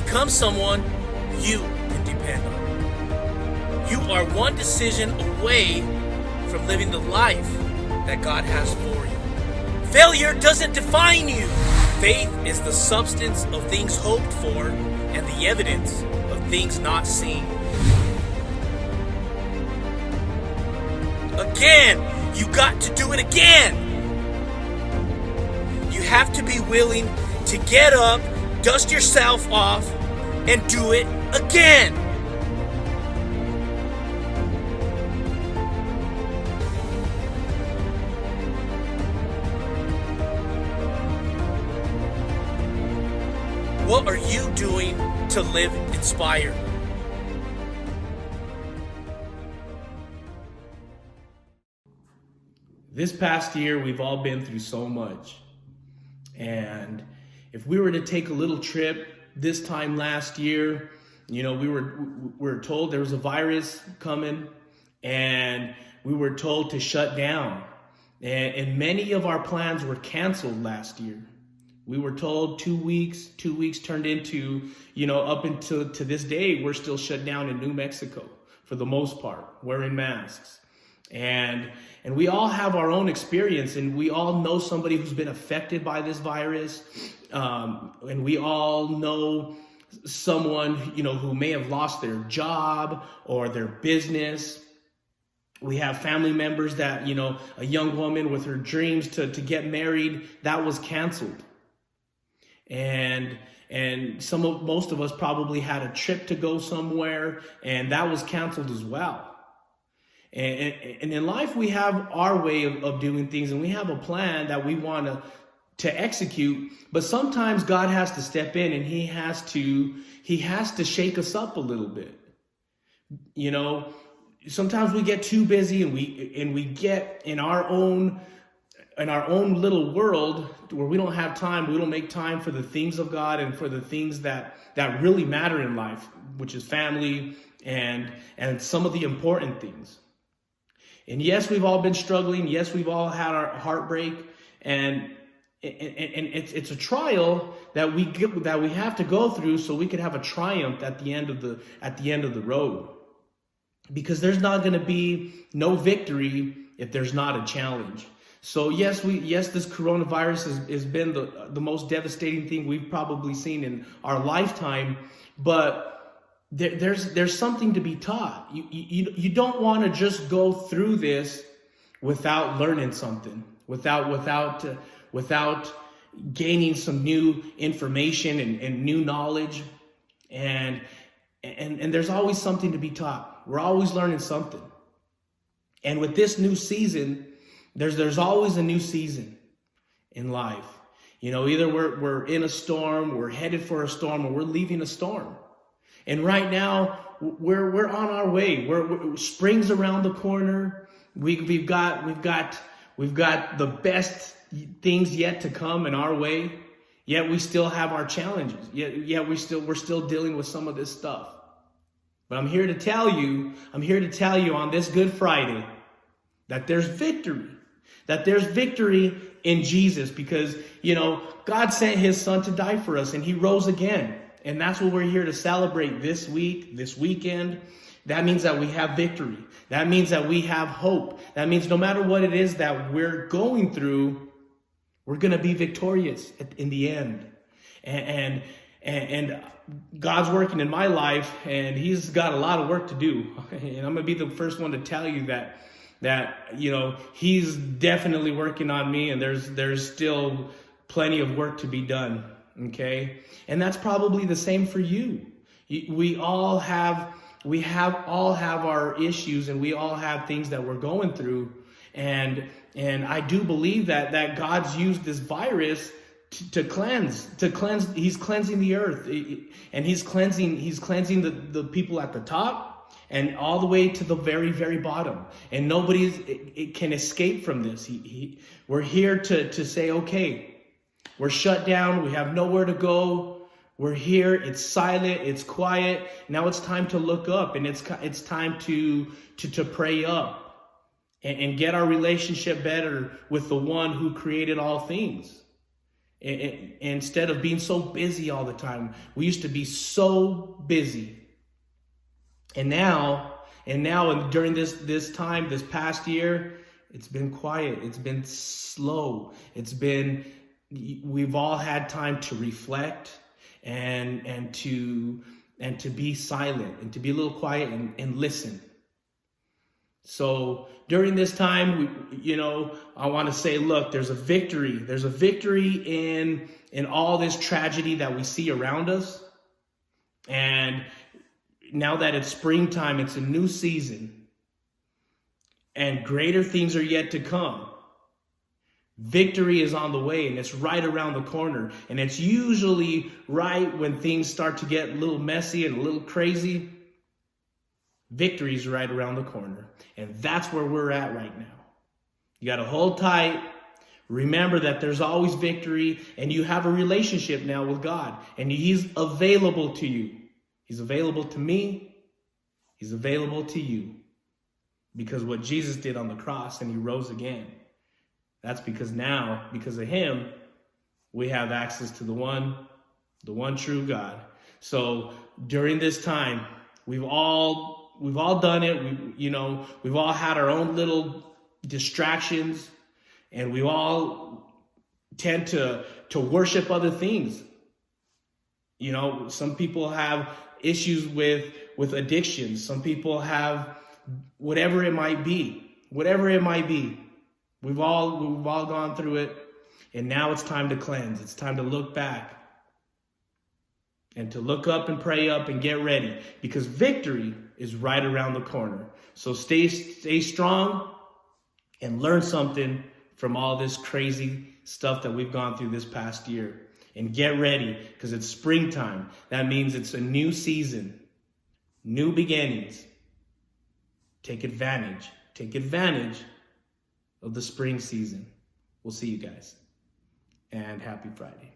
become someone you can depend on. You are one decision away from living the life that God has for you. Failure doesn't define you. Faith is the substance of things hoped for and the evidence of things not seen. Again, you got to do it again. You have to be willing to get up, dust yourself off, and do it again. What are you doing to live inspired? This past year, we've all been through so much. And if we were to take a little trip this time last year, we were told there was a virus coming, and we were told to shut down. And many of our plans were canceled last year. We were told 2 weeks. 2 weeks turned into, up until to this day, we're still shut down in New Mexico for the most part, wearing masks. And we all have our own experience, and we all know somebody who's been affected by this virus. And we all know someone, who may have lost their job or their business. We have family members that, a young woman with her dreams to get married, that was canceled. And most of us probably had a trip to go somewhere, and that was canceled as well. And in life, we have our way of doing things, and we have a plan that we want to execute. But sometimes God has to step in, and he has to shake us up a little bit. Sometimes we get too busy, and we get in our own little world where we don't have time. We don't make time for the things of God and for the things that really matter in life, which is family and some of the important things. And yes, we've all been struggling. Yes, we've all had our heartbreak, and it's a trial that we have to go through so we could have a triumph at the end of the road. Because there's not going to be no victory if there's not a challenge. So yes, this coronavirus has been the most devastating thing we've probably seen in our lifetime, but there's something to be taught. You don't want to just go through this without learning something, without gaining some new information and new knowledge, and there's always something to be taught. We're always learning something. And with this new season, there's always a new season in life. Either we're in a storm, we're headed for a storm, or we're leaving a storm. And right now, we're on our way. We're spring's around the corner. We've got the best things yet to come in our way. Yet we still have our challenges. Yet we're still dealing with some of this stuff. But I'm here to tell you on this Good Friday that there's victory. That there's victory in Jesus, because, God sent his son to die for us, and he rose again. And that's what we're here to celebrate this weekend. That means that we have victory. That means that we have hope. That means no matter what it is that we're going through, we're going to be victorious in the end. And God's working in my life, and he's got a lot of work to do. And I'm going to be the first one to tell you that he's definitely working on me, and there's still plenty of work to be done. Okay. And that's probably the same for you. We all have our issues, and we all have things that we're going through. And I do believe that God's used this virus to cleanse. He's cleansing the earth, and he's cleansing the people at the top and all the way to the very, very bottom. And nobody can escape from this. We're here to say, okay, we're shut down. We have nowhere to go. We're here. It's silent. It's quiet. Now it's time to look up, and it's time to pray up and get our relationship better with the one who created all things. Instead of being so busy all the time. We used to be so busy. And during this time, this past year, it's been quiet. It's been slow. We've all had time to reflect and to be silent and to be a little quiet and listen. So during this time, I want to say, look, there's a victory. There's a victory in all this tragedy that we see around us. And now that it's springtime, it's a new season, and greater things are yet to come. Victory is on the way, and it's right around the corner. And it's usually right when things start to get a little messy and a little crazy. Victory is right around the corner. And that's where we're at right now. You got to hold tight. Remember that there's always victory, and you have a relationship now with God, and He's available to you. He's available to me. He's available to you. Because what Jesus did on the cross and He rose again. That's because now, because of Him, we have access to the one true God. So during this time, we've all done it. We've all had our own little distractions, and we all tend to worship other things. Some people have issues with addictions. Some people have whatever it might be. We've all gone through it, and now it's time to cleanse. It's time to look back and to look up and pray up and get ready, because victory is right around the corner. So stay strong and learn something from all this crazy stuff that we've gone through this past year. And get ready, because it's springtime. That means it's a new season, new beginnings. Take advantage of the spring season. We'll see you guys, and happy Friday.